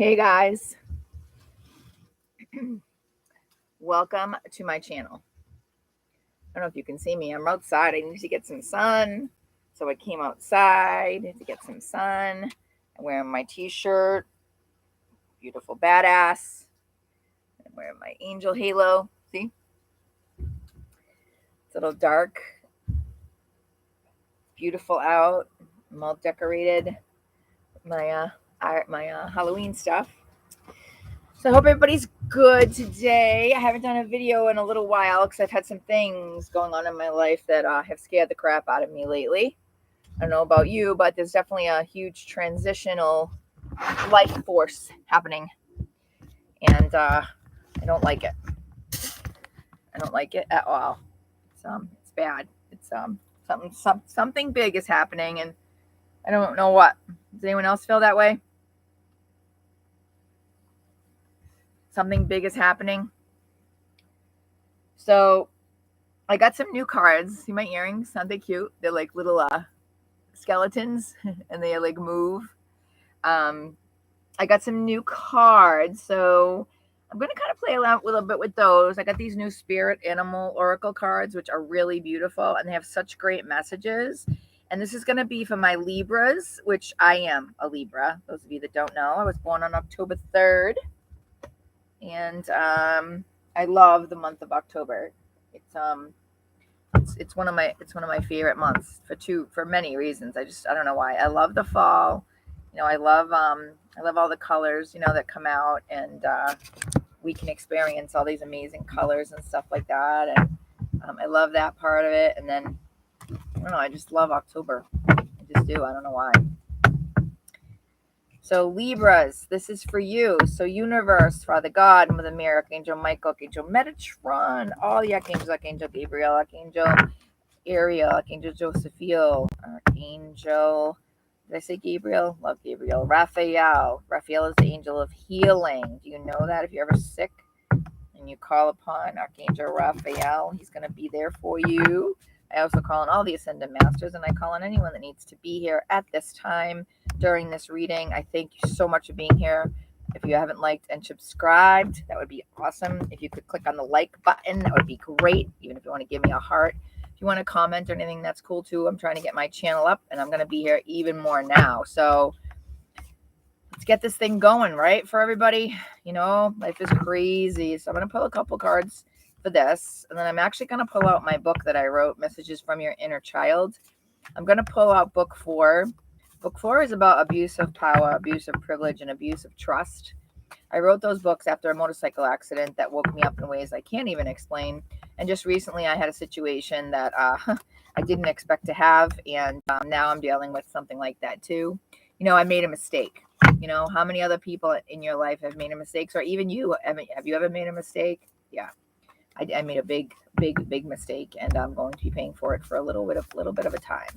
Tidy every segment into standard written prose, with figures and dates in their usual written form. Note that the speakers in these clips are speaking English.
Hey guys, welcome to my channel. I don't know if you can see me. I'm outside. I need to get some sun. So I came outside to get some sun. I'm wearing my t-shirt, beautiful badass. I'm wearing my angel halo. See? It's a little dark. Beautiful out. I'm all decorated. My Halloween stuff. So I hope everybody's good today. I haven't done a video in a little while because I've had some things going on in my life that have scared the crap out of me lately. I don't know about you, but there's definitely a huge transitional life force happening. And I don't like it. I don't like it at all. It's bad. It's something big is happening, and I don't know what. Does anyone else feel that way? Something big is happening. So I got some new cards. See my earrings? Aren't they cute? They're like little skeletons and they like move. I got some new cards. So I'm going to kind of play around a little bit with those. I got these new spirit animal oracle cards, which are really beautiful and they have such great messages. And this is going to be for my Libras, which I am a Libra. Those of you that don't know, I was born on October 3rd. And I love the month of October. It's one of my favorite months for many reasons. I don't know why. I love the fall. I love all the colors, that come out, and we can experience all these amazing colors and stuff like that. And I love that part of it. And then I don't know, I just love October. I just do. I don't know why. So Libras, this is for you. So universe, Father God, Mother Mary, Archangel Michael, Archangel Metatron, all the archangels, Archangel Gabriel, Archangel Ariel, Archangel Josephiel, Archangel, did I say Gabriel? Love Gabriel. Raphael. Raphael is the angel of healing. Do you know that? If you're ever sick and you call upon Archangel Raphael, he's going to be there for you. I also call on all the Ascended Masters, and I call on anyone that needs to be here at this time during this reading. I thank you so much for being here. If you haven't liked and subscribed, that would be awesome. If you could click on the like button, that would be great. Even if you want to give me a heart. If you want to comment or anything, that's cool too. I'm trying to get my channel up, and I'm going to be here even more now. So let's get this thing going, right, for everybody. Life is crazy. So I'm going to pull a couple cards for this, and then I'm actually going to pull out my book that I wrote, Messages from Your Inner Child. I'm going to pull out book 4. Book 4 is about abuse of power, abuse of privilege, and abuse of trust. I wrote those books after a motorcycle accident that woke me up in ways I can't even explain. And just recently I had a situation that I didn't expect to have, and now I'm dealing with something like that too. I made a mistake. How many other people in your life have made a mistake? Or even you, have you ever made a mistake? Yeah. I made a big mistake, and I'm going to be paying for it for a little bit of a time.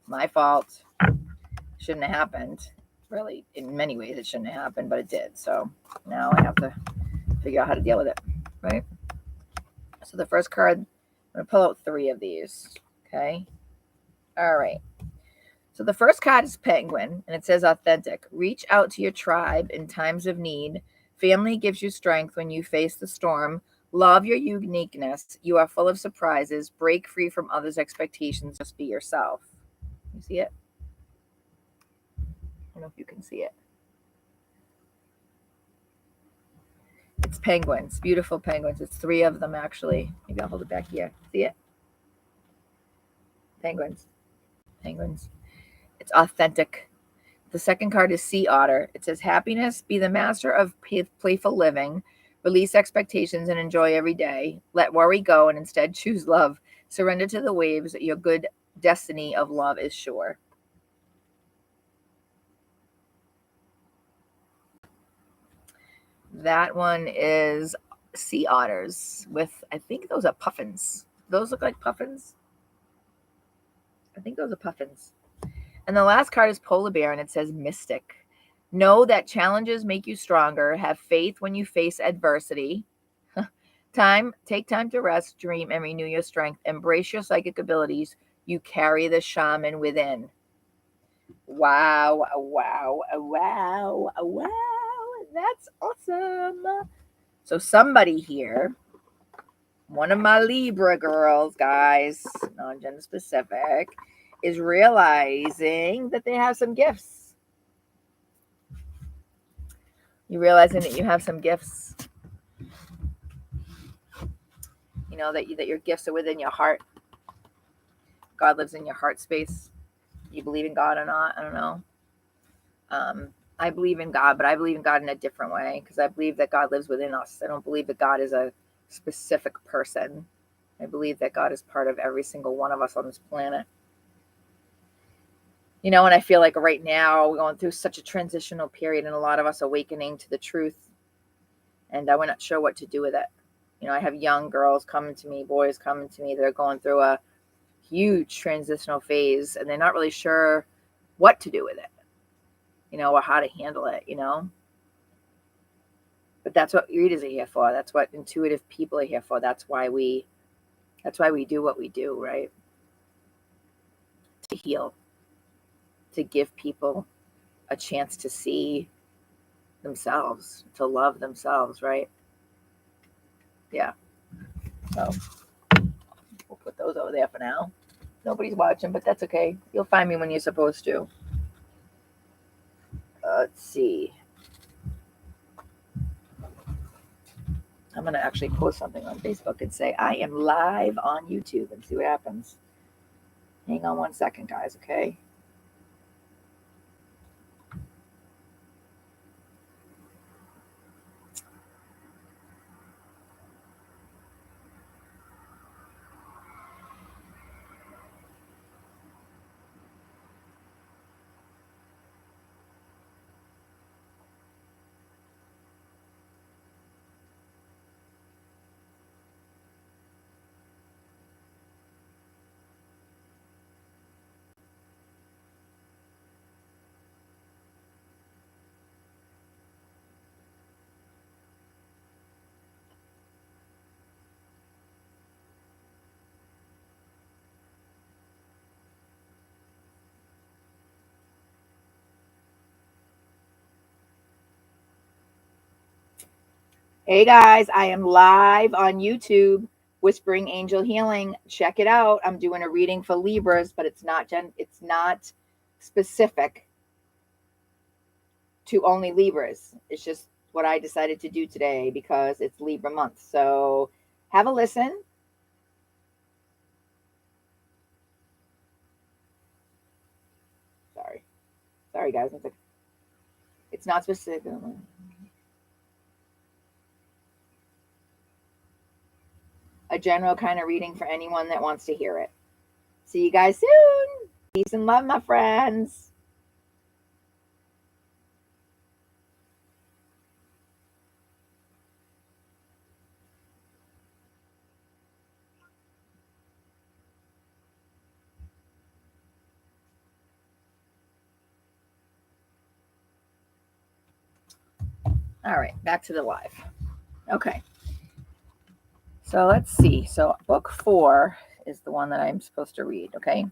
My fault. Shouldn't have happened. Really, in many ways, it shouldn't have happened, but it did. So now I have to figure out how to deal with it, right? So the first card, I'm going to pull out 3 of these. Okay. All right. So the first card is Penguin, and it says authentic. Reach out to your tribe in times of need. Family gives you strength when you face the storm. Love your uniqueness. You are full of surprises. Break free from others' expectations. Just be yourself. You see it? I don't know if you can see it. It's penguins. Beautiful penguins. It's 3 of them, actually. Maybe I'll hold it back here. See it? Penguins. It's authentic. The second card is Sea Otter. It says happiness. Be the master of playful living. Release expectations and enjoy every day. Let worry go and instead choose love. Surrender to the waves. Your good destiny of love is sure. That one is sea otters with, I think those are puffins. Those look like puffins. I think those are puffins. And the last card is polar bear, and it says mystic. Know that challenges make you stronger. Have faith when you face adversity. Take time to rest, dream, and renew your strength. Embrace your psychic abilities. You carry the shaman within. Wow. That's awesome. So somebody here, one of my Libra girls, guys, non-gender specific, is realizing that they have some gifts. You're realizing that you have some gifts. You know, that your gifts are within your heart. God lives in your heart space. You believe in God or not? I don't know. I believe in God, but I believe in God in a different way because I believe that God lives within us. I don't believe that God is a specific person. I believe that God is part of every single one of us on this planet. You know, and I feel like right now we're going through such a transitional period and a lot of us awakening to the truth. And we're not sure what to do with it. You know, I have young girls coming to me, boys coming to me that are going through a huge transitional phase and they're not really sure what to do with it, you know, or how to handle it, you know. But that's what readers are here for. That's what intuitive people are here for. That's why we do what we do, right? To heal, to give people a chance to see themselves, to love themselves, right? Yeah. So we'll put those over there for now. Nobody's watching, but that's okay. You'll find me when you're supposed to. Let's see. I'm going to actually post something on Facebook and say, I am live on YouTube and see what happens. Hang on 1 second, guys, okay? Hey guys, I am live on YouTube, Whispering Angel Healing. Check it out. I'm doing a reading for Libras, but it's not specific to only Libras. It's just what I decided to do today because it's Libra month. So have a listen. Sorry guys. It's not specific. A general kind of reading for anyone that wants to hear it. See you guys soon. Peace and love, my friends. All right, back to the live. Okay. So let's see. So book 4 is the one that I'm supposed to read, okay?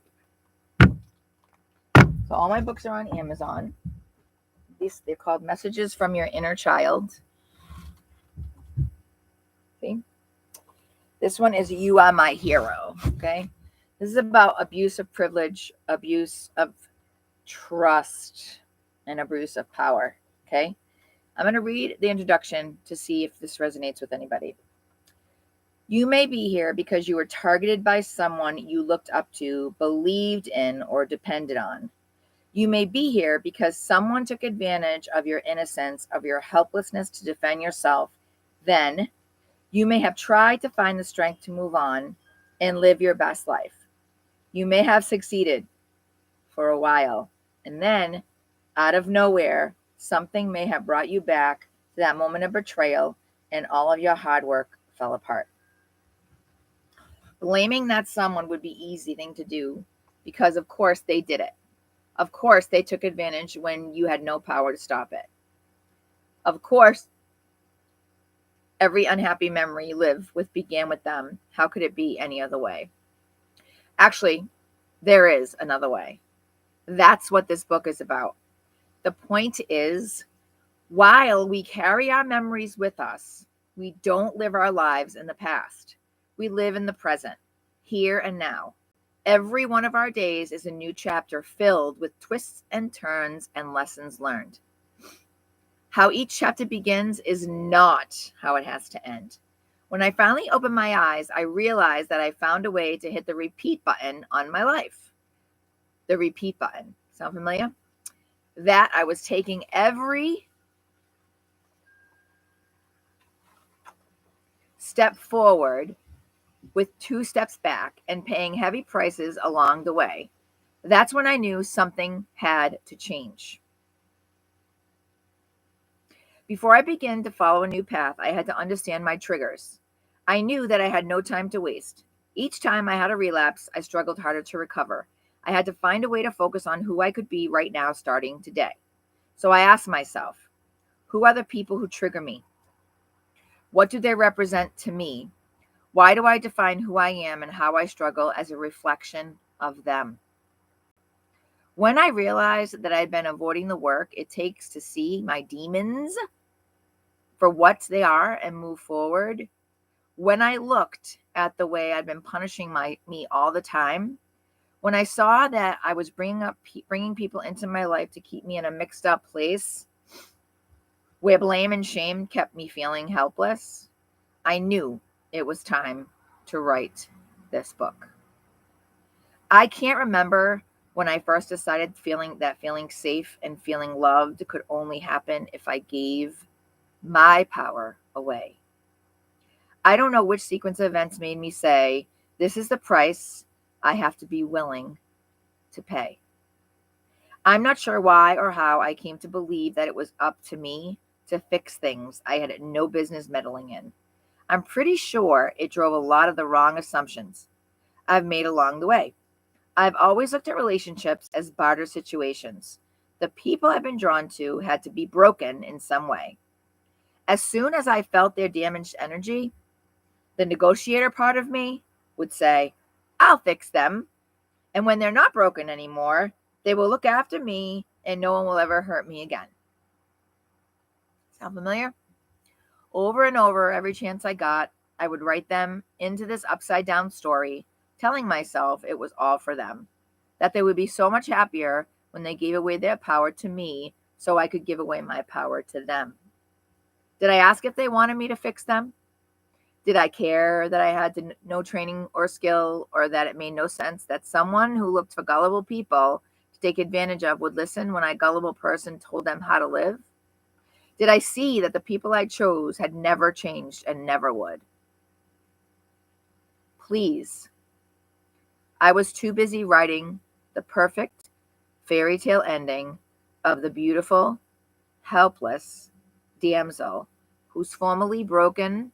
So all my books are on Amazon. They're called Messages from Your Inner Child. Okay. This one is You Are My Hero, okay? This is about abuse of privilege, abuse of trust, and abuse of power, okay? I'm going to read the introduction to see if this resonates with anybody. You may be here because you were targeted by someone you looked up to, believed in, or depended on. You may be here because someone took advantage of your innocence, of your helplessness to defend yourself. Then you may have tried to find the strength to move on and live your best life. You may have succeeded for a while, and then out of nowhere, something may have brought you back to that moment of betrayal, and all of your hard work fell apart. Blaming that someone would be an easy thing to do because, of course, they did it. Of course, they took advantage when you had no power to stop it. Of course, every unhappy memory you live with began with them. How could it be any other way? Actually, there is another way. That's what this book is about. The point is, While we carry our memories with us, we don't live our lives in the past. We live in the present, here and now. Every one of our days is a new chapter filled with twists and turns and lessons learned. How each chapter begins is not how it has to end. When I finally opened my eyes, I realized that I found a way to hit the repeat button on my life. The repeat button. Sound familiar? That I was taking every step forward with 2 steps back and paying heavy prices along the way. That's when I knew something had to change. Before I began to follow a new path, I had to understand my triggers. I knew that I had no time to waste. Each time I had a relapse, I struggled harder to recover. I had to find a way to focus on who I could be right now starting today. So I asked myself, who are the people who trigger me? What do they represent to me? Why do I define who I am and how I struggle as a reflection of them? When I realized that I'd been avoiding the work it takes to see my demons for what they are and move forward, when I looked at the way I'd been punishing me all the time, when I saw that I was bringing people into my life to keep me in a mixed up place where blame and shame kept me feeling helpless, I knew it was time to write this book. I can't remember when I first decided feeling safe and feeling loved could only happen if I gave my power away. I don't know which sequence of events made me say, this is the price I have to be willing to pay. I'm not sure why or how I came to believe that it was up to me to fix things I had no business meddling in. I'm pretty sure it drove a lot of the wrong assumptions I've made along the way. I've always looked at relationships as barter situations. The people I've been drawn to had to be broken in some way. As soon as I felt their damaged energy, the negotiator part of me would say, I'll fix them. And when they're not broken anymore, they will look after me and no one will ever hurt me again. Sound familiar? Over and over, every chance I got, I would write them into this upside down story, telling myself it was all for them, that they would be so much happier when they gave away their power to me so I could give away my power to them. Did I ask if they wanted me to fix them? Did I care that I had no training or skill, or that it made no sense that someone who looked for gullible people to take advantage of would listen when a gullible person told them how to live? Did I see that the people I chose had never changed and never would? Please. I was too busy writing the perfect fairy tale ending of the beautiful, helpless damsel whose formerly broken,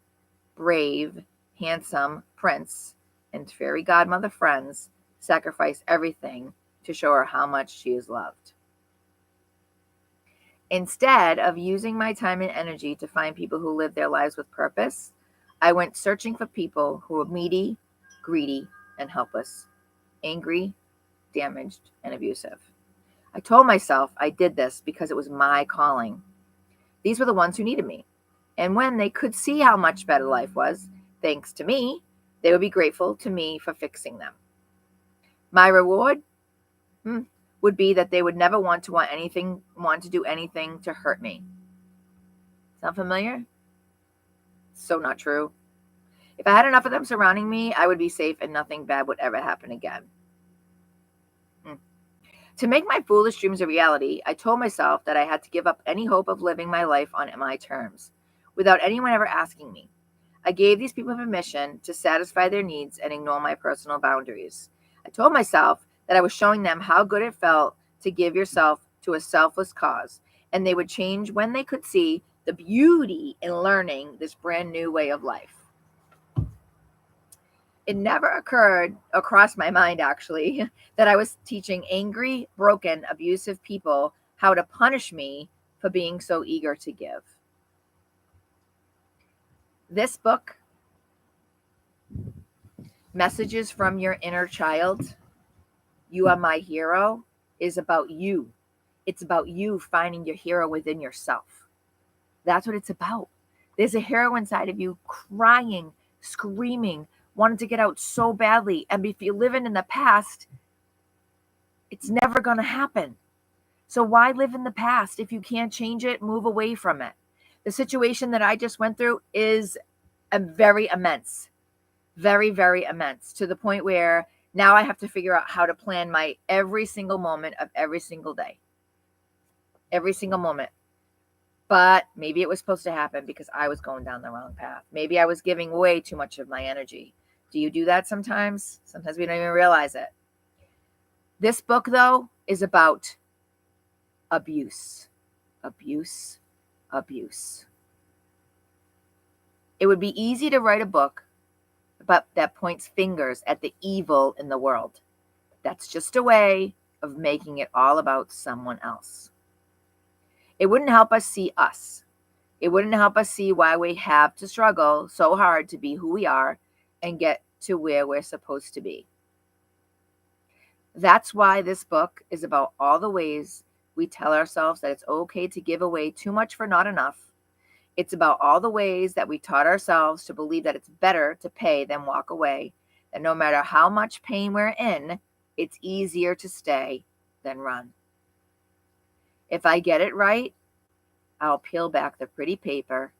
brave, handsome prince and fairy godmother friends sacrifice everything to show her how much she is loved. Instead of using my time and energy to find people who live their lives with purpose, I went searching for people who were needy, greedy, and helpless, angry, damaged, and abusive. I told myself I did this because it was my calling. These were the ones who needed me. And when they could see how much better life was, thanks to me, they would be grateful to me for fixing them. My reward would be that they would never want to do anything to hurt me. Sound familiar? So not true. If I had enough of them surrounding me, I would be safe and nothing bad would ever happen again. To make my foolish dreams a reality, I told myself that I had to give up any hope of living my life on my terms, without anyone ever asking me. I gave these people permission to satisfy their needs and ignore my personal boundaries. I told myself that I was showing them how good it felt to give yourself to a selfless cause, and they would change when they could see the beauty in learning this brand new way of life. It never occurred across my mind, actually, that I was teaching angry, broken, abusive people how to punish me for being so eager to give. This book, Messages from Your Inner Child, You Are My Hero, is about you. It's about you finding your hero within yourself. That's what it's about. There's a hero inside of you crying, screaming, wanting to get out so badly. And if you're living in the past, it's never going to happen. So why live in the past? If you can't change it, move away from it. The situation that I just went through is very immense, very, very immense, to the point where now I have to figure out how to plan my every single moment of every single day, every single moment. But maybe it was supposed to happen because I was going down the wrong path. Maybe I was giving way too much of my energy. Do you do that sometimes? Sometimes we don't even realize it. This book, though, is about abuse, abuse, abuse. It would be easy to write a book that points fingers at the evil in the world. That's just a way of making it all about someone else. It wouldn't help us see us. It wouldn't help us see why we have to struggle so hard to be who we are and get to where we're supposed to be. That's why this book is about all the ways we tell ourselves that it's okay to give away too much for not enough. It's about all the ways that we taught ourselves to believe that it's better to pay than walk away, that no matter how much pain we're in, it's easier to stay than run. If I get it right, I'll peel back the pretty paper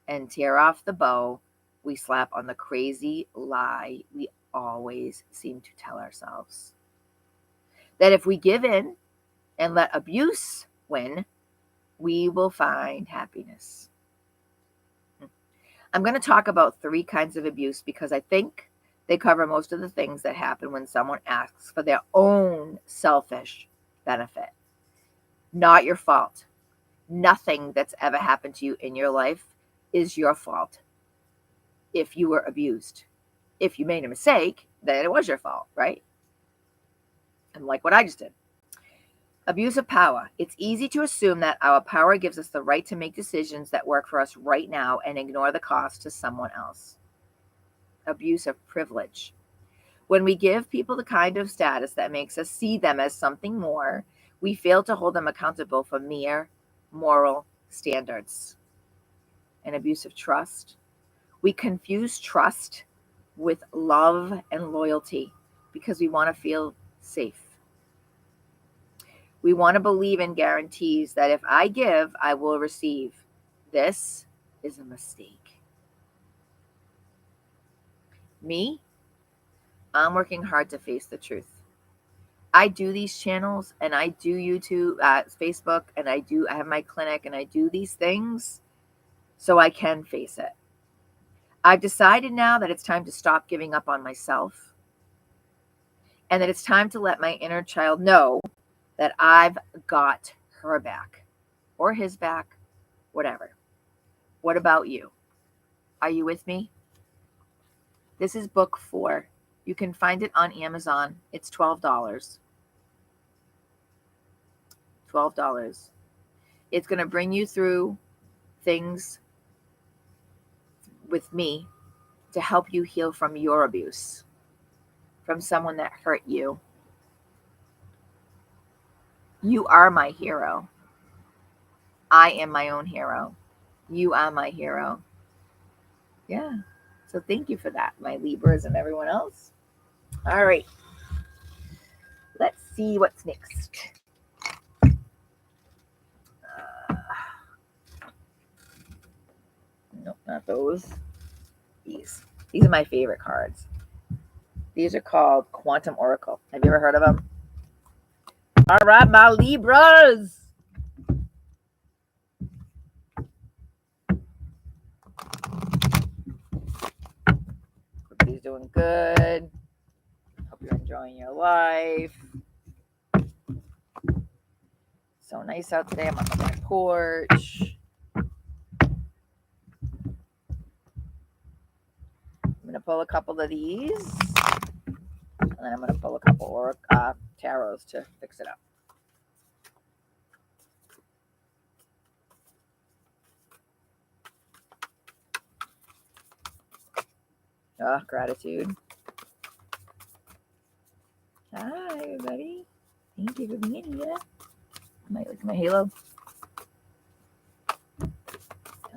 and tear off the bow we slap on the crazy lie we always seem to tell ourselves. That if we give in and let abuse win, we will find happiness. I'm going to talk about 3 kinds of abuse because I think they cover most of the things that happen when someone asks for their own selfish benefit. Not your fault. Nothing that's ever happened to you in your life is your fault if you were abused. If you made a mistake, then it was your fault, right? And like what I just did. Abuse of power. It's easy to assume that our power gives us the right to make decisions that work for us right now and ignore the cost to someone else. Abuse of privilege. When we give people the kind of status that makes us see them as something more, we fail to hold them accountable for mere moral standards. And abuse of trust. We confuse trust with love and loyalty because we want to feel safe. We want to believe in guarantees that if I give, I will receive. This is a mistake. Me, I'm working hard to face the truth. I do these channels and I do YouTube, Facebook, and I have my clinic and I do these things so I can face it. I've decided now that it's time to stop giving up on myself and that it's time to let my inner child know that I've got her back or his back, whatever. What about you? Are you with me? This is book 4. You can find it on Amazon. It's $12. $12. It's going to bring you through things with me to help you heal from your abuse, from someone that hurt you. You are my hero. I am my own hero. You are my hero. Yeah. So thank you for that, my Libras and everyone else. All right. Let's see what's next. Nope, not those. These are my favorite cards. These are called Quantum Oracle. Have you ever heard of them? All right, my Libras. Everybody's doing good. Hope you're enjoying your life. So nice out today. I'm on my porch. I'm going to pull a couple of these. And then I'm going to pull a couple tarots to fix it up. Gratitude. Hi, everybody. Thank you for being here. Look at my halo.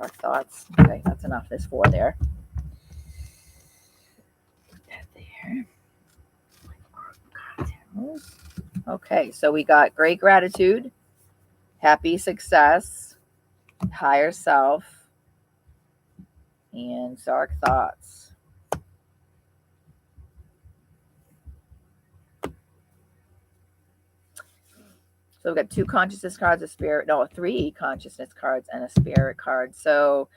Dark thoughts. Okay, that's enough. There's 4 there. Put that there. Okay, so we got great gratitude, happy success, higher self, and dark thoughts. So we've got 2 consciousness cards, 3 consciousness cards, and a spirit card. So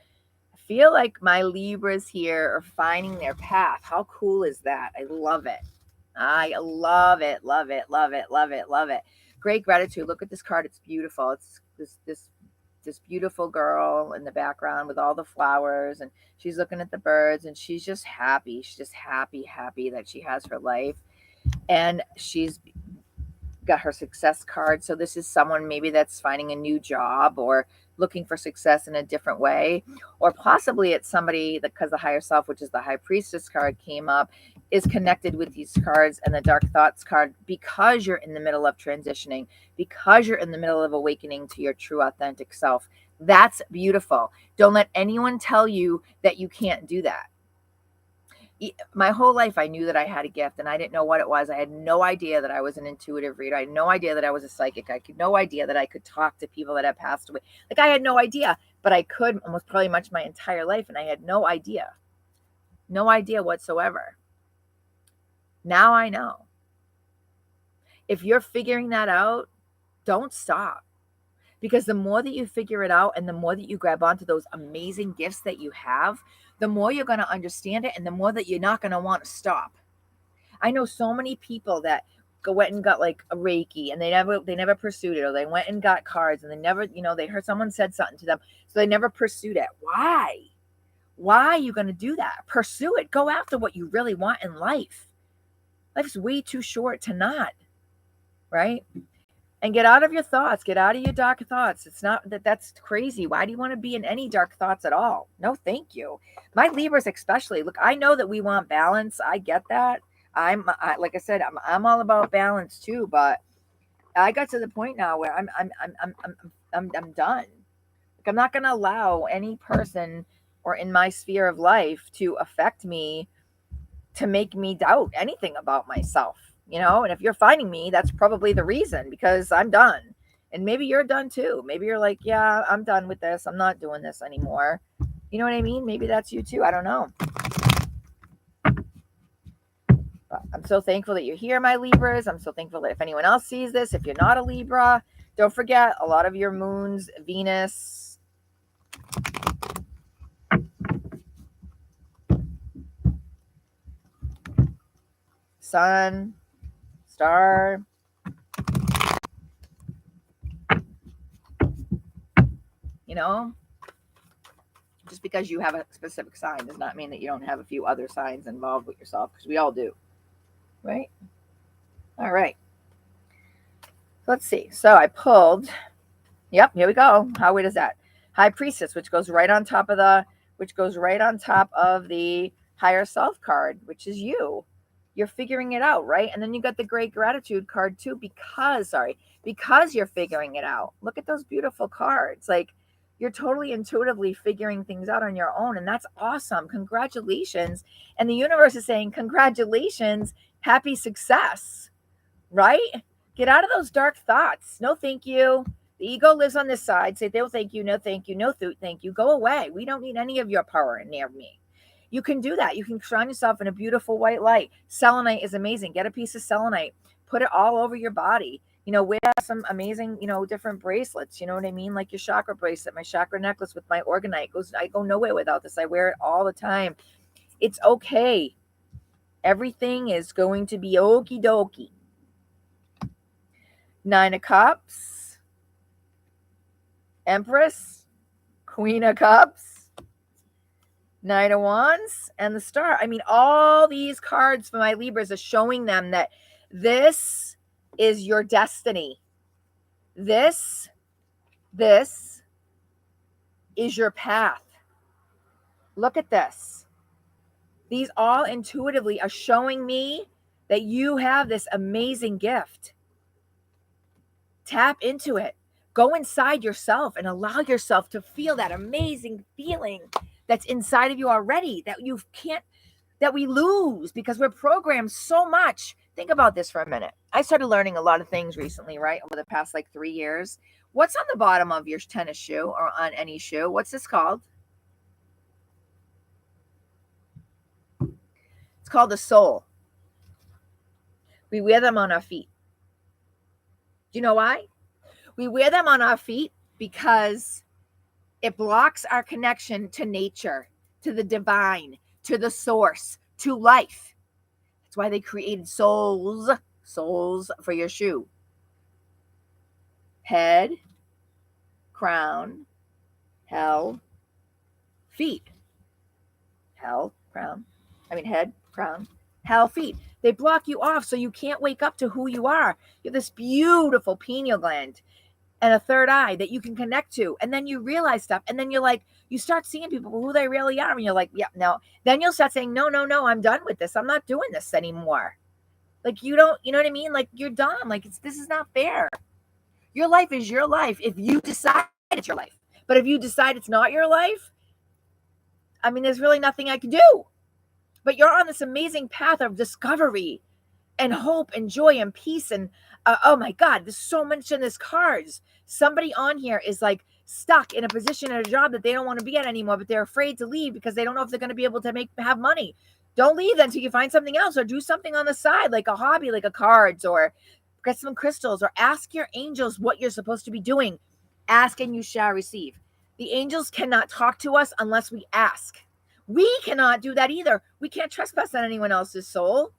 I feel like my Libras here are finding their path. How cool is that? I love it. I love it, love it, love it, love it, love it. Great gratitude. Look at this card. It's beautiful. It's this beautiful girl in the background with all the flowers, and she's looking at the birds, and she's just happy. She's just happy that she has her life, and she's got her success card. So this is someone maybe that's finding a new job or looking for success in a different way, or possibly it's somebody that, because the higher self, which is the high priestess card, came up, is connected with these cards and the dark thoughts card because you're in the middle of transitioning, because you're in the middle of awakening to your true authentic self. That's beautiful. Don't let anyone tell you that you can't do that. My whole life, I knew that I had a gift and I didn't know what it was. I had no idea that I was an intuitive reader. I had no idea that I was a psychic. I had no idea that I could talk to people that had passed away. Like, I had no idea, but I could almost probably much my entire life. And I had no idea whatsoever. Now I know. If you're figuring that out, don't stop. Because the more that you figure it out and the more that you grab onto those amazing gifts that you have, the more you're going to understand it and the more that you're not going to want to stop. I know so many people that went and got like a Reiki and they never pursued it, or they went and got cards and they never, they heard someone said something to them, so they never pursued it. Why? Why are you going to do that? Pursue it. Go after what you really want in life. Life's way too short to not, right? And get out of your thoughts. Get out of your dark thoughts. It's not that's crazy. Why do you want to be in any dark thoughts at all? No, thank you. My Libras especially. Look, I know that we want balance. I get that. Like I said, I'm all about balance too. But I got to the point now where I'm done. Like, I'm not going to allow any person or in my sphere of life to affect me, to make me doubt anything about myself. And if you're finding me, that's probably the reason, because I'm done. And maybe you're done too. Maybe you're like, yeah, I'm done with this. I'm not doing this anymore. You know what I mean? Maybe that's you too. I don't know. But I'm so thankful that you're here, my Libras. I'm so thankful that if anyone else sees this, if you're not a Libra, don't forget a lot of your moons, Venus, Sun, Star, just because you have a specific sign does not mean that you don't have a few other signs involved with yourself, because we all do, right? All right. Let's see. So I pulled, yep, here we go. How weird is that? High Priestess, which goes right on top of the higher self card, which is you. You're figuring it out, right? And then you got the great gratitude card too, because you're figuring it out. Look at those beautiful cards. Like, you're totally intuitively figuring things out on your own, and that's awesome. Congratulations. And the universe is saying, congratulations, happy success, right? Get out of those dark thoughts. No, thank you. The ego lives on this side. Say, no, thank you, no, thank you, no, thank you. Go away. We don't need any of your power near me. You can do that. You can surround yourself in a beautiful white light. Selenite is amazing. Get a piece of selenite. Put it all over your body. Wear some amazing, different bracelets. You know what I mean? Like your chakra bracelet, my chakra necklace with my organite. I go nowhere without this. I wear it all the time. It's okay. Everything is going to be okie dokie. 9 of Cups, Empress, Queen of Cups, Knight of Wands, and the Star. I mean, all these cards for my Libras are showing them that this is your destiny. This is your path. Look at this. These all intuitively are showing me that you have this amazing gift. Tap into it. Go inside yourself and allow yourself to feel that amazing feeling that's inside of you already, that we lose because we're programmed so much. Think about this for a minute. I started learning a lot of things recently, right? Over the past 3 years. What's on the bottom of your tennis shoe or on any shoe? What's this called? It's called the sole. We wear them on our feet. Do you know why? We wear them on our feet because it blocks our connection to nature, to the divine, to the source, to life. That's why they created soles for your shoe. Head, crown, hell, feet. Head, crown, hell, feet. They block you off so you can't wake up to who you are. You have this beautiful pineal gland and a third eye that you can connect to. And then you realize stuff. And then you start seeing people who they really are. And you're like, yeah, no. Then you'll start saying, no, I'm done with this. I'm not doing this anymore. You know what I mean? You're done. This is not fair. Your life is your life if you decide it's your life. But if you decide it's not your life, there's really nothing I can do. But you're on this amazing path of discovery and hope and joy and peace. And oh my God, there's so much in this cards. Somebody on here is stuck in a position at a job that they don't want to be at anymore, but they're afraid to leave because they don't know if they're going to be able to have money. Don't leave until you find something else, or do something on the side, like a hobby, like a cards, or get some crystals, or ask your angels what you're supposed to be doing. Ask and you shall receive. The angels cannot talk to us unless we ask. We cannot do that either. We can't trespass on anyone else's soul,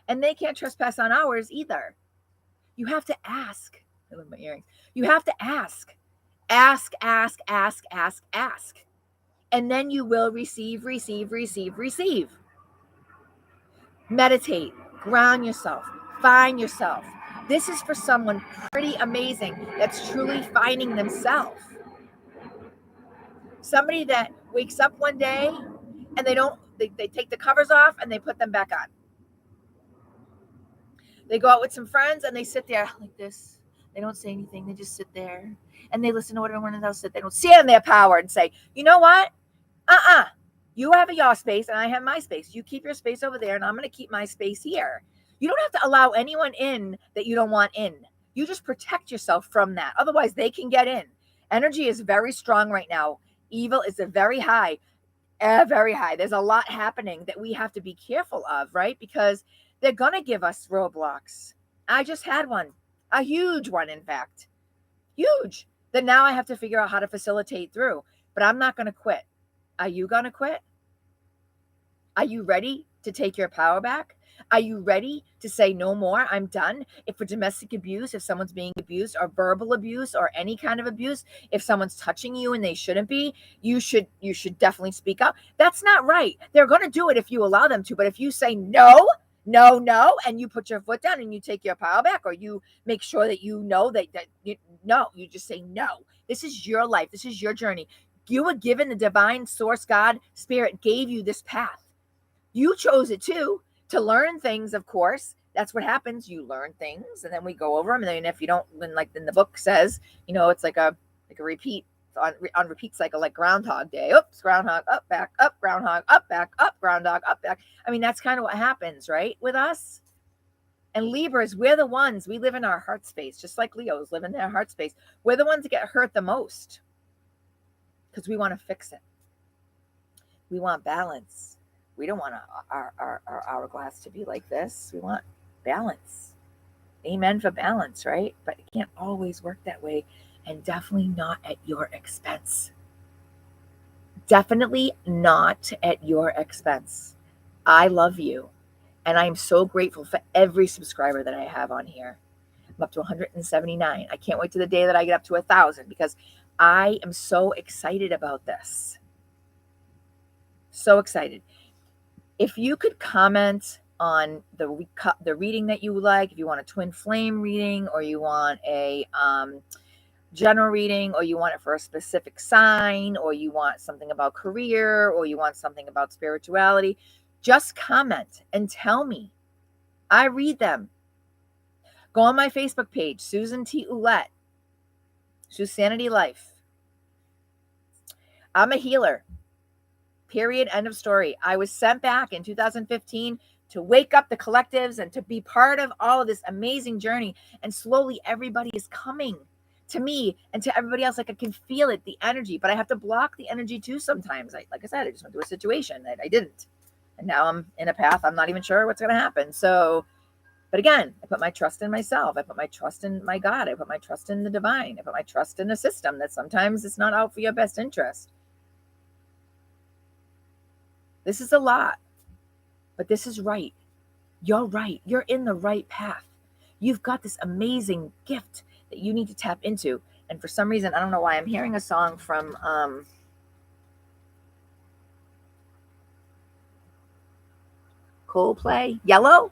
and they can't trespass on ours either. You have to ask. I love my earrings. You have to ask. Ask. And then you will receive. Meditate. Ground yourself. Find yourself. This is for someone pretty amazing that's truly finding themselves. Somebody that wakes up one day and they take the covers off and they put them back on. They go out with some friends and they sit there like this. They don't say anything. They just sit there and they listen to what everyone else said. They don't stand in their power and say, you know what? You have your space and I have my space. You keep your space over there and I'm going to keep my space here. You don't have to allow anyone in that you don't want in. You just protect yourself from that. Otherwise, they can get in. Energy is very strong right now. Evil is very high. Very high. There's a lot happening that we have to be careful of, right? Because they're going to give us roadblocks. I just had one. A huge one, in fact. Huge. That now I have to figure out how to facilitate through. But I'm not going to quit. Are you going to quit? Are you ready to take your power back? Are you ready to say no more? I'm done. If for domestic abuse, if someone's being abused, or verbal abuse, or any kind of abuse, if someone's touching you and they shouldn't be, you should definitely speak up. That's not right. They're going to do it if you allow them to. But if you say no, and you put your foot down and you take your power back, or you make sure that you know that you just say no. This is your life. This is your journey. You were given, the divine source, God, spirit gave you this path. You chose it too, to learn things, of course. That's what happens. You learn things and then we go over them. And then if you don't, then then the book says, it's like a repeat on repeat cycle, like Groundhog Day. Oops, groundhog, up, back, up, groundhog, up, back, up, groundhog, up, back. That's kind of what happens, right? With us. And Libras, we're the ones, we live in our heart space, just like Leos live in their heart space. We're the ones that get hurt the most because we want to fix it. We want balance. We don't want our hourglass to be like this. We want balance. Amen for balance, right? But it can't always work that way, and definitely not at your expense. Definitely not at your expense. I love you, and I'm so grateful for every subscriber that I have on here. I'm up to 179. I can't wait to the day that I get up to 1,000 because I am so excited about this. So excited. If you could comment on the reading that you like, if you want a twin flame reading, or you want a general reading, or you want it for a specific sign, or you want something about career, or you want something about spirituality, just comment and tell me. I read them. Go on my Facebook page, Susan T Ouellette. Susanity Life. I'm a healer. Period. End of story. I was sent back in 2015 to wake up the collectives and to be part of all of this amazing journey. And slowly everybody is coming to me and to everybody else. Like I can feel it, the energy, but I have to block the energy too sometimes. Like I said, I just went through a situation that I didn't. And now I'm in a path. I'm not even sure what's going to happen. So, but again, I put my trust in myself. I put my trust in my God. I put my trust in the divine. I put my trust in the system that sometimes it's not out for your best interest. This is a lot, but this is right. You're right. You're in the right path. You've got this amazing gift that you need to tap into. And for some reason, I don't know why, I'm hearing a song from Coldplay, Yellow.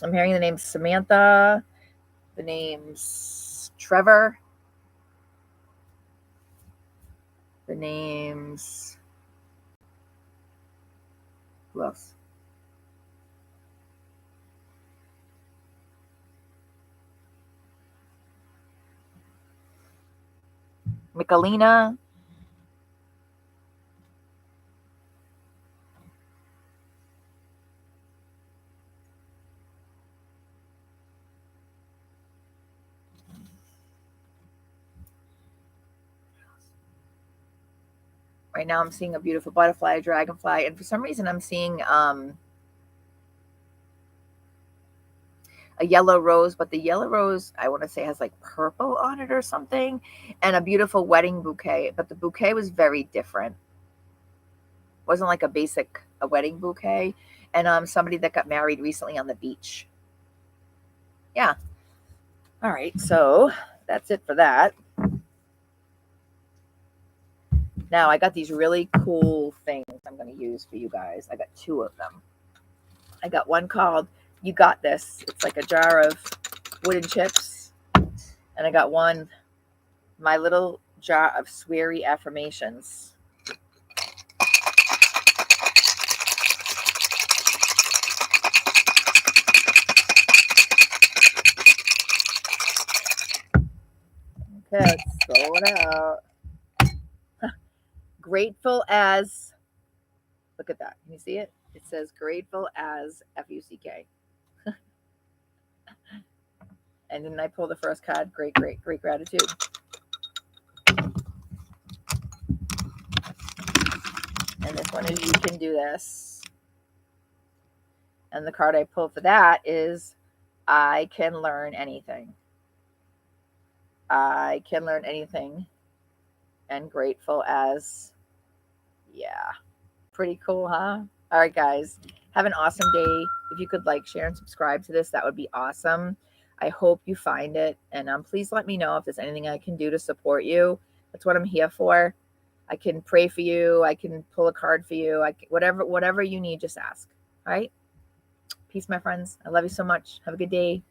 I'm hearing the names Samantha, the names Trevor, the names, who else? Michelina. Right now I'm seeing a beautiful butterfly, a dragonfly, and for some reason I'm seeing a yellow rose, but the yellow rose, I want to say, has like purple on it or something, and a beautiful wedding bouquet, but the bouquet was very different. It wasn't like a wedding bouquet, and somebody that got married recently on the beach. Yeah. All right, so that's it for that. Now I got these really cool things I'm going to use for you guys. I got two of them. I got one called You Got This. It's like a jar of wooden chips. And I got one, my little jar of sweary affirmations. Okay, let's throw it out. Grateful as, look at that. Can you see it? It says grateful as F-U-C-K. And then I pull the first card, great gratitude. And this one is you can do this. And the card I pull for that is I can learn anything. I can learn anything. And grateful as, yeah. Pretty cool, huh? All right, guys. Have an awesome day. If you could like, share, and subscribe to this, that would be awesome. I hope you find it. And please let me know if there's anything I can do to support you. That's what I'm here for. I can pray for you. I can pull a card for you. Whatever you need, just ask. All right? Peace, my friends. I love you so much. Have a good day.